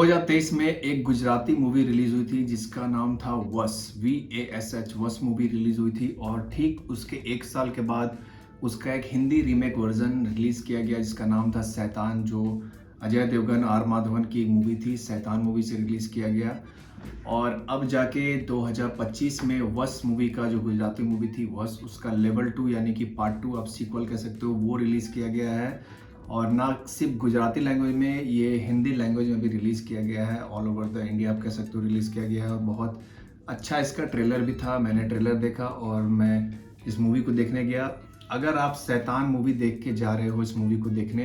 2023 में एक Gujarati movie release हुई थी जिसका नाम था वस VASH वस मूवी रिलीज हुई थी और ठीक उसके एक साल के बाद उसका एक हिंदी रीमेक वर्जन रिलीज किया गया जिसका नाम था शैतान, जो अजय देवगन आर माधवन की एक मूवी थी। शैतान मूवी से रिलीज किया गया और अब जाके 2025 में वस मूवी का जो गुजराती मूवी थी वस, उसका लेवल 2 यानी कि पार्ट 2 आप सीक्वल कह सकते हो, वो रिलीज किया गया है। और ना सिर्फ गुजराती लैंग्वेज में, ये हिंदी लैंग्वेज में भी रिलीज़ किया गया है। ऑल ओवर द इंडिया आप कह सकते हो रिलीज़ किया गया है और बहुत अच्छा इसका ट्रेलर भी था। मैंने ट्रेलर देखा और मैं इस मूवी को देखने गया। अगर आप शैतान मूवी देख के जा रहे हो इस मूवी को देखने,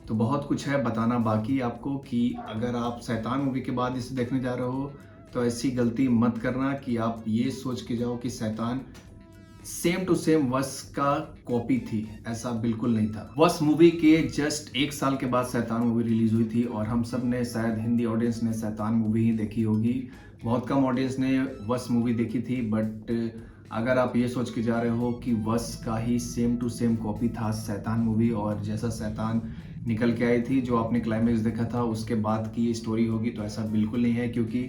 तो बहुत कुछ है बताना बाकी आपको कि अगर आप शैतान मूवी के बाद इसे देखने जा रहे हो तो ऐसी गलती मत करना कि आप ये सोच के जाओ कि शैतान सेम टू सेम वस का कॉपी थी। ऐसा बिल्कुल नहीं था। वस मूवी के जस्ट एक साल के बाद शैतान मूवी रिलीज हुई थी और हम सब ने, शायद हिंदी ऑडियंस ने, शैतान मूवी ही देखी होगी। बहुत कम ऑडियंस ने वस मूवी देखी थी। बट अगर आप ये सोच के जा रहे हो कि वस का ही सेम टू सेम कॉपी था शैतान मूवी और जैसा शैतान निकल के आई थी, जो आपने क्लाइमेक्स देखा था उसके बाद की ये स्टोरी होगी, तो ऐसा बिल्कुल नहीं है। क्योंकि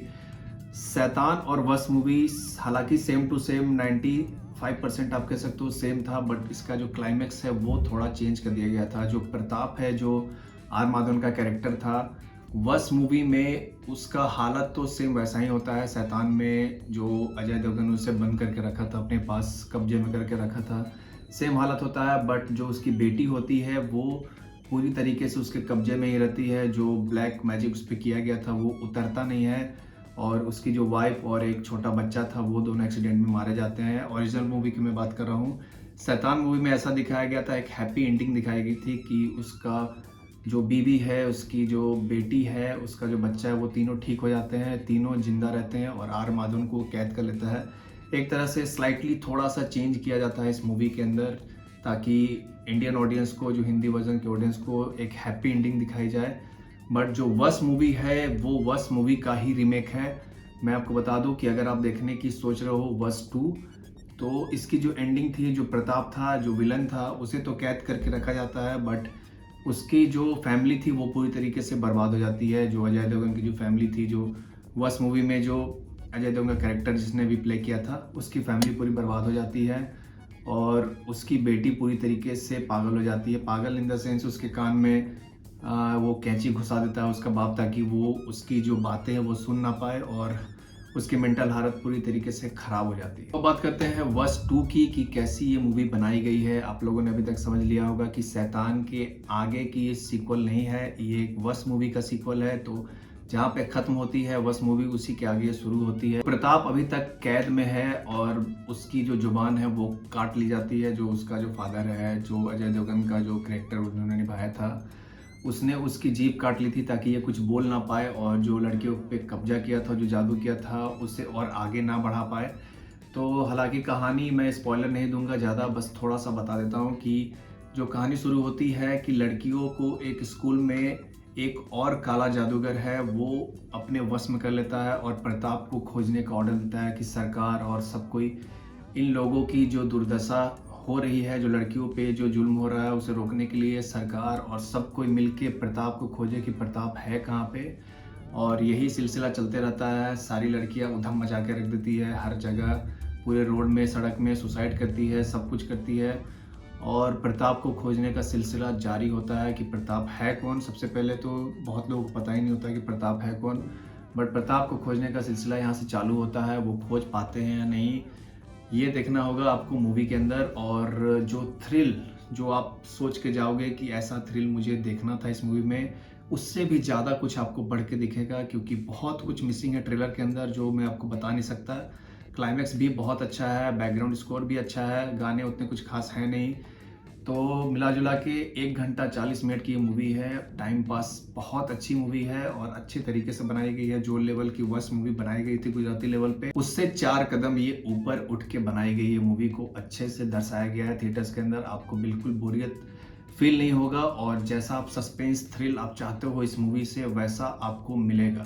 शैतान और वस मूवी हालांकि सेम टू सेम 95% आप कह सकते हो सेम था, बट इसका जो क्लाइमेक्स है वो थोड़ा चेंज कर दिया गया था। जो प्रताप है, जो आर माधवन का कैरेक्टर था, वस मूवी में उसका हालत तो सेम वैसा ही होता है। शैतान में जो अजय देवगन उसे बंद करके रखा था, अपने पास कब्जे में करके रखा था, सेम हालत होता है। बट जो उसकी बेटी होती है वो पूरी तरीके से उसके कब्जे में ही रहती है। जो ब्लैक मैजिक उस पर किया गया था वो उतरता नहीं है और उसकी जो वाइफ और एक छोटा बच्चा था वो दोनों एक्सीडेंट में मारे जाते हैं। ओरिजिनल मूवी की मैं बात कर रहा हूँ। शैतान मूवी में ऐसा दिखाया गया था, एक हैप्पी एंडिंग दिखाई गई थी कि उसका जो बीवी है, उसकी जो बेटी है, उसका जो बच्चा है, वो तीनों ठीक हो जाते हैं, तीनों जिंदा रहते हैं और आर माधवन को कैद कर लेता है। एक तरह से स्लाइटली थोड़ा सा चेंज किया जाता है इस मूवी के अंदर, ताकि इंडियन ऑडियंस को, जो हिंदी वर्जन के ऑडियंस को, एक हैप्पी एंडिंग दिखाई जाए। बट जो वस मूवी है वो वस मूवी का ही रीमेक है। मैं आपको बता दूं कि अगर आप देखने की सोच रहे हो वस 2, तो इसकी जो एंडिंग थी, जो प्रताप था, जो विलन था, उसे तो कैद करके रखा जाता है, बट उसकी जो फैमिली थी वो पूरी तरीके से बर्बाद हो जाती है। जो अजय देवगन की जो फैमिली थी, जो वस मूवी में जो अजय देवगन का कैरेक्टर जिसने भी प्ले किया था, उसकी फैमिली पूरी बर्बाद हो जाती है और उसकी बेटी पूरी तरीके से पागल हो जाती है। पागल इन द सेंस, उसके कान में वो कैंची घुसा देता है उसका बाप, ताकि वो उसकी जो बातें हैं वो सुन ना पाए और उसकी मेंटल हालत पूरी तरीके से खराब हो जाती है। तो बात करते हैं वस 2 की कि कैसी ये मूवी बनाई गई है। आप लोगों ने अभी तक समझ लिया होगा कि शैतान के आगे की ये सीक्वल नहीं है, ये एक वस मूवी का सीक्वल है। तो जहाँ पे खत्म होती है वस मूवी, उसी के आगे शुरू होती है। प्रताप अभी तक कैद में है और उसकी जो जुबान है वो काट ली जाती है। जो उसका जो फादर है, जो अजय देवगन का जो कैरेक्टर उन्होंने निभाया था, उसने उसकी जीभ काट ली थी ताकि ये कुछ बोल ना पाए और जो लड़कियों पे कब्जा किया था, जो जादू किया था, उसे और आगे ना बढ़ा पाए। तो हालांकि कहानी मैं स्पॉइलर नहीं दूंगा ज़्यादा, बस थोड़ा सा बता देता हूँ कि जो कहानी शुरू होती है कि लड़कियों को एक स्कूल में एक और काला जादूगर है, वो अपने वश में कर लेता है और प्रताप को खोजने का ऑर्डर देता है कि सरकार और सब कोई इन लोगों की जो दुर्दशा हो रही है, जो लड़कियों पे जो जुल्म हो रहा है, उसे रोकने के लिए सरकार और सब कोई मिलके प्रताप को खोजे कि प्रताप है कहाँ पे। और यही सिलसिला चलते रहता है। सारी लड़कियां उधम मचा के रख देती है, हर जगह पूरे रोड में, सड़क में सुसाइड करती है, सब कुछ करती है और प्रताप को खोजने का सिलसिला जारी होता है कि प्रताप है कौन। सबसे पहले तो बहुत लोगों को पता ही नहीं होता कि प्रताप है कौन, बट प्रताप को खोजने का सिलसिला यहाँ से चालू होता है। वो खोज पाते हैं या नहीं, ये देखना होगा आपको मूवी के अंदर। और जो थ्रिल, जो आप सोच के जाओगे कि ऐसा थ्रिल मुझे देखना था इस मूवी में, उससे भी ज़्यादा कुछ आपको बढ़ के दिखेगा, क्योंकि बहुत कुछ मिसिंग है ट्रेलर के अंदर जो मैं आपको बता नहीं सकता। क्लाइमैक्स भी बहुत अच्छा है, बैकग्राउंड स्कोर भी अच्छा है, गाने उतने कुछ खास है नहीं। तो मिला जुला के 1 घंटा 40 मिनट की ये मूवी है। टाइम पास बहुत अच्छी मूवी है और अच्छे तरीके से बनाई गई है। जो लेवल की वस मूवी बनाई गई थी गुजराती लेवल पे, उससे 4 कदम ये ऊपर उठ के बनाई गई है। मूवी को अच्छे से दर्शाया गया है थिएटर्स के अंदर, आपको बिल्कुल बोरियत फील नहीं होगा और जैसा आप सस्पेंस थ्रिल आप चाहते हो इस मूवी से, वैसा आपको मिलेगा।